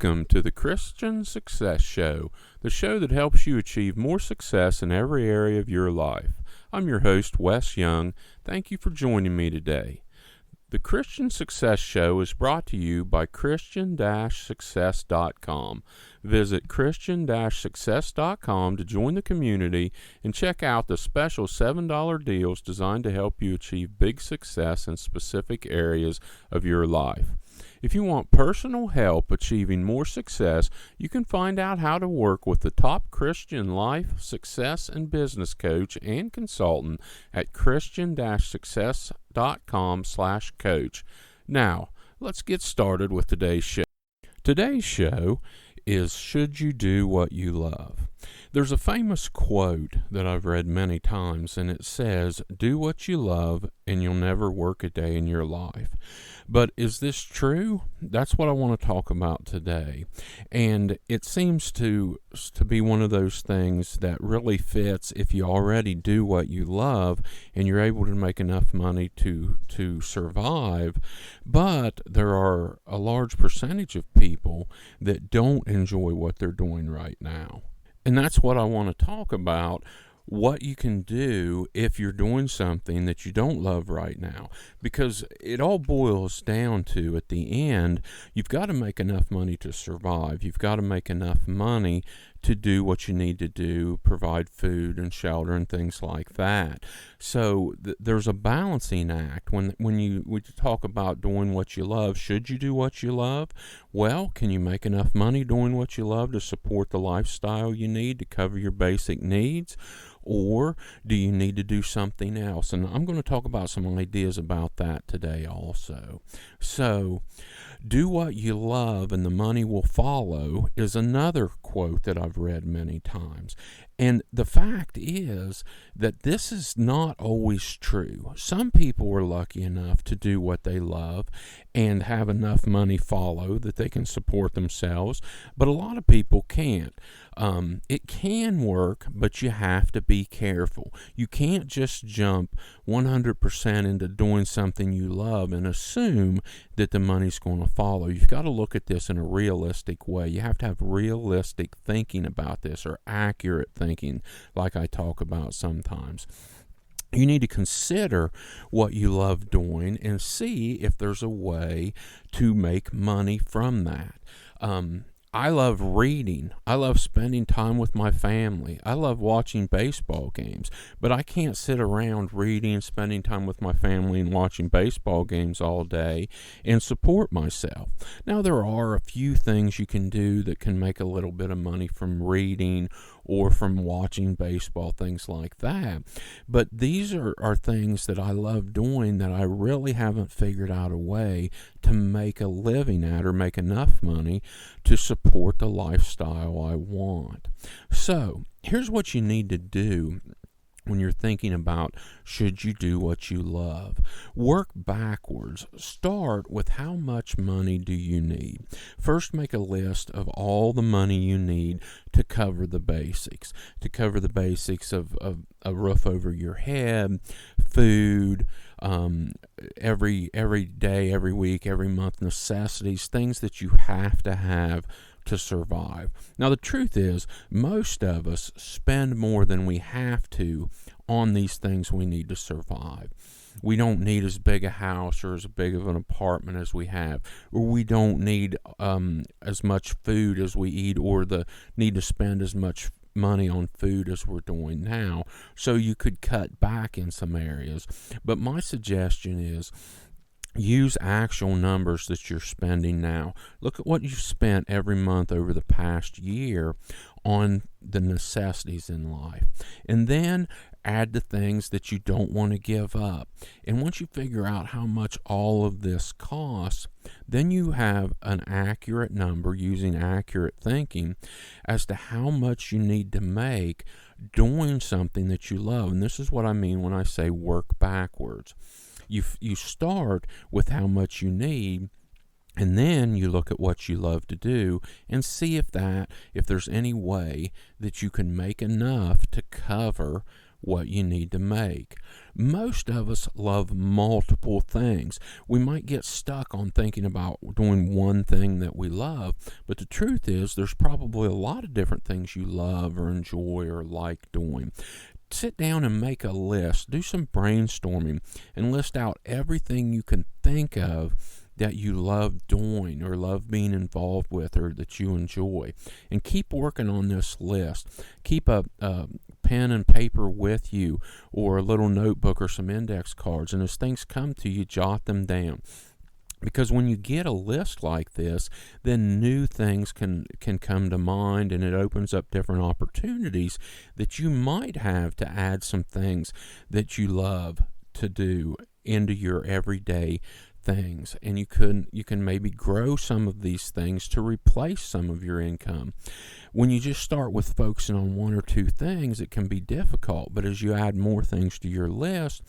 Welcome to the Christian Success Show, the show that helps you achieve more success in every area of your life. I'm your host, Wes Young. Thank you for joining me today. The Christian Success Show is brought to you by Christian-Success.com. Visit Christian-Success.com to join the community and check out the special $7 deals designed to help you achieve big success in specific areas of your life. If you want personal help achieving more success, you can find out how to work with the top Christian life, success, and business coach and consultant at Christian-Success.com/coach. Now, let's get started with today's show. Today's show is Should You Do What You Love? There's a famous quote that I've read many times, and it says, do what you love and you'll never work a day in your life. But is this true? That's what I want to talk about today. And it seems to be one of those things that really fits if you already do what you love and you're able to make enough money to survive. But there are a large percentage of people that don't enjoy what they're doing right now. And that's what I want to talk about, what you can do if you're doing something that you don't love right now. Because it all boils down to, at the end, you've got to make enough money to survive. You've got to make enough money to do what you need to do, provide food and shelter and things like that. So there's a balancing act. When we talk about doing what you love, should you do what you love? Well, can you make enough money doing what you love to support the lifestyle you need to cover your basic needs? Or do you need to do something else? And I'm going to talk about some ideas about that today also. So, do what you love and the money will follow is another quote that I've read many times. And the fact is that this is not always true. Some people are lucky enough to do what they love and have enough money follow that they can support themselves, but a lot of people can't. It can work, but you have to be careful. You can't just jump 100% into doing something you love and assume that the money's going to follow. You've got to look at this in a realistic way. You have to have realistic thinking about this, or accurate thinking, like I talk about sometimes. You need to consider what you love doing and see if there's a way to make money from that. I love reading. I love spending time with my family. I love watching baseball games, but I can't sit around reading, spending time with my family, and watching baseball games all day and support myself. Now, there are a few things you can do that can make a little bit of money from reading or from watching baseball, things like that. But these are things that I love doing that I really haven't figured out a way to make a living at, or make enough money to support the lifestyle I want. So, here's what you need to do when you're thinking about should you do what you love. Work backwards. Start with how much money do you need. First, make a list of all the money you need to cover the basics. To cover the basics of a roof over your head, food, every day, every week, every month, necessities, things that you have to survive. Now, the truth is, most of us spend more than we have to on these things we need to survive. We don't need as big a house or as big of an apartment as we have, or we don't need as much food as we eat, or need to spend as much money on food as we're doing now. So you could cut back in some areas. But my suggestion is, use actual numbers that you're spending now. Look at what you've spent every month over the past year on the necessities in life. And then add the things that you don't want to give up. And once you figure out how much all of this costs, then you have an accurate number, using accurate thinking, as to how much you need to make doing something that you love. And this is what I mean when I say work backwards. You start with how much you need, and then you look at what you love to do and see if there's any way that you can make enough to cover what you need to make. Most of us love multiple things. We might get stuck on thinking about doing one thing that we love, but the truth is there's probably a lot of different things you love or enjoy or like doing. Sit down and make a list. Do some brainstorming and list out everything you can think of that you love doing or love being involved with or that you enjoy. And keep working on this list. Keep a pen and paper with you or a little notebook or some index cards. And as things come to you, jot them down. Because when you get a list like this, then new things can come to mind, and it opens up different opportunities that you might have to add some things that you love to do into your everyday things. And you can maybe grow some of these things to replace some of your income. When you just start with focusing on one or two things, it can be difficult, but as you add more things to your list,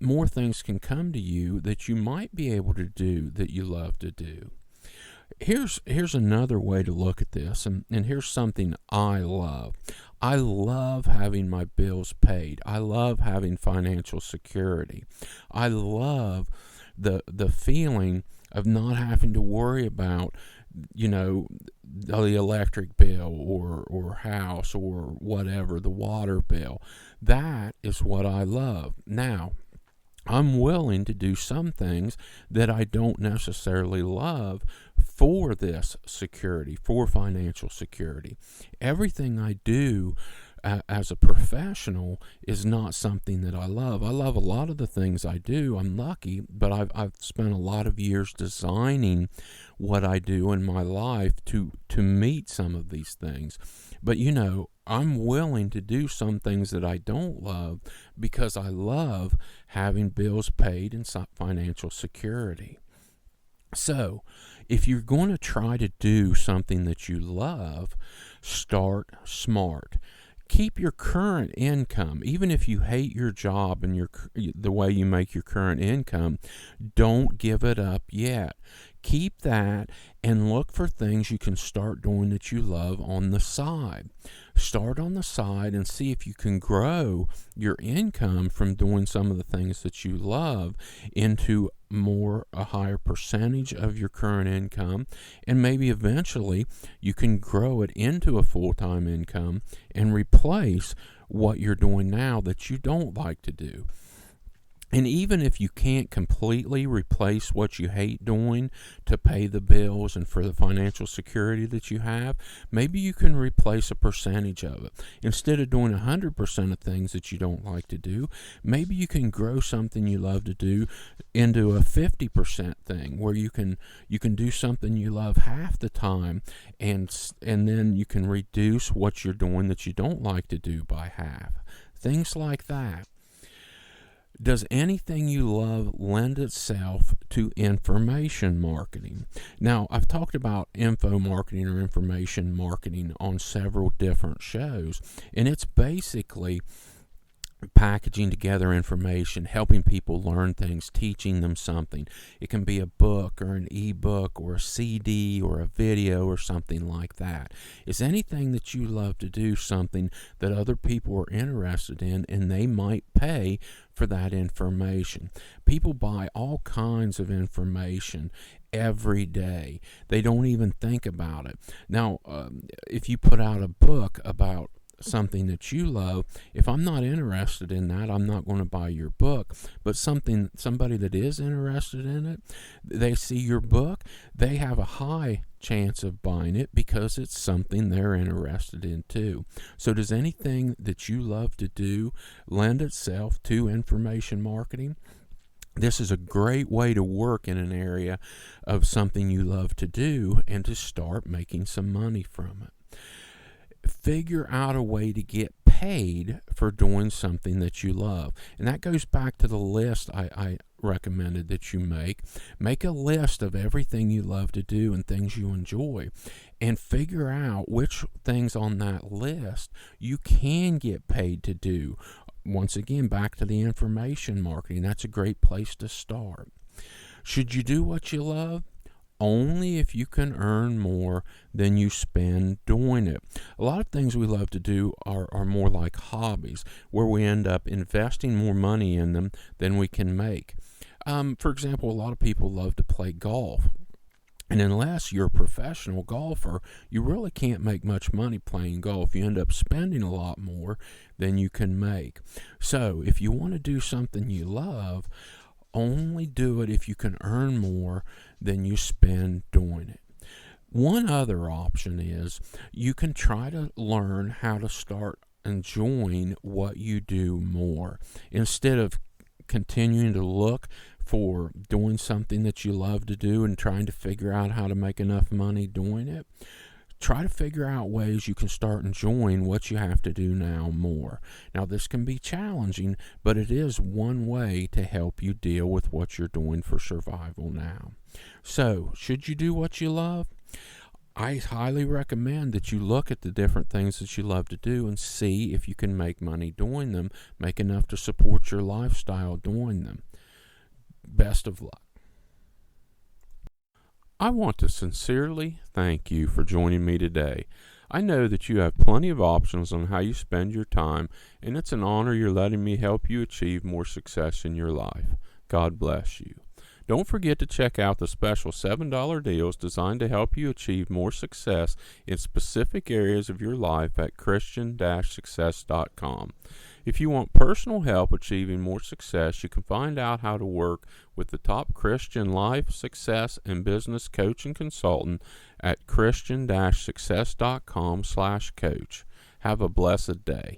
more things can come to you that you might be able to do that you love to do. Here's another way to look at this, and here's something I love. I love having my bills paid. I love having financial security. I love the feeling of not having to worry about, the electric bill or house or whatever, the water bill. That is what I love. Now, I'm willing to do some things that I don't necessarily love for this security, for financial security. Everything I do as a professional is not something that I love. I love a lot of the things I do. I'm lucky, but I've spent a lot of years designing what I do in my life to meet some of these things. But I'm willing to do some things that I don't love because I love having bills paid and financial security. So, if you're going to try to do something that you love, start smart. Keep your current income. Even if you hate your job and the way you make your current income, don't give it up yet. Keep that and look for things you can start doing that you love on the side. Start on the side and see if you can grow your income from doing some of the things that you love into a higher percentage of your current income, and maybe eventually you can grow it into a full-time income and replace what you're doing now that you don't like to do. And even if you can't completely replace what you hate doing to pay the bills and for the financial security that you have, maybe you can replace a percentage of it. Instead of doing 100% of things that you don't like to do, maybe you can grow something you love to do into a 50% thing where you can do something you love half the time, and then you can reduce what you're doing that you don't like to do by half. Things like that. Does anything you love lend itself to information marketing? Now, I've talked about info marketing or information marketing on several different shows, and it's basically packaging together information, helping people learn things, teaching them something. It can be a book or an ebook or a CD or a video or something like that. Is anything that you love to do something that other people are interested in and they might pay for that information? People buy all kinds of information every day. They don't even think about it. Now, if you put out a book about something that you love, if I'm not interested in that, I'm not going to buy your book. But somebody that is interested in it, they see your book, they have a high chance of buying it because it's something they're interested in too. So does anything that you love to do lend itself to information marketing? This is a great way to work in an area of something you love to do and to start making some money from it. Figure out a way to get paid for doing something that you love. And that goes back to the list I recommended that you make. Make a list of everything you love to do and things you enjoy, and figure out which things on that list you can get paid to do. Once again, back to the information marketing. That's a great place to start. Should you do what you love? only if you can earn more than you spend doing it. A lot of things we love to do are more like hobbies, where we end up investing more money in them than we can make. For example, a lot of people love to play golf. And unless you're a professional golfer, you really can't make much money playing golf. You end up spending a lot more than you can make. So if you want to do something you love, only do it if you can earn more than you spend doing it. One other option is you can try to learn how to start enjoying what you do more. Instead of continuing to look for doing something that you love to do and trying to figure out how to make enough money doing it, try to figure out ways you can start enjoying what you have to do now more. Now, this can be challenging, but it is one way to help you deal with what you're doing for survival now. So, should you do what you love? I highly recommend that you look at the different things that you love to do and see if you can make money doing them, make enough to support your lifestyle doing them. Best of luck. I want to sincerely thank you for joining me today. I know that you have plenty of options on how you spend your time, and it's an honor you're letting me help you achieve more success in your life. God bless you. Don't forget to check out the special $7 deals designed to help you achieve more success in specific areas of your life at Christian-success.com. If you want personal help achieving more success, you can find out how to work with the top Christian life, success, and business coach and consultant at Christian-success.com/coach. Have a blessed day.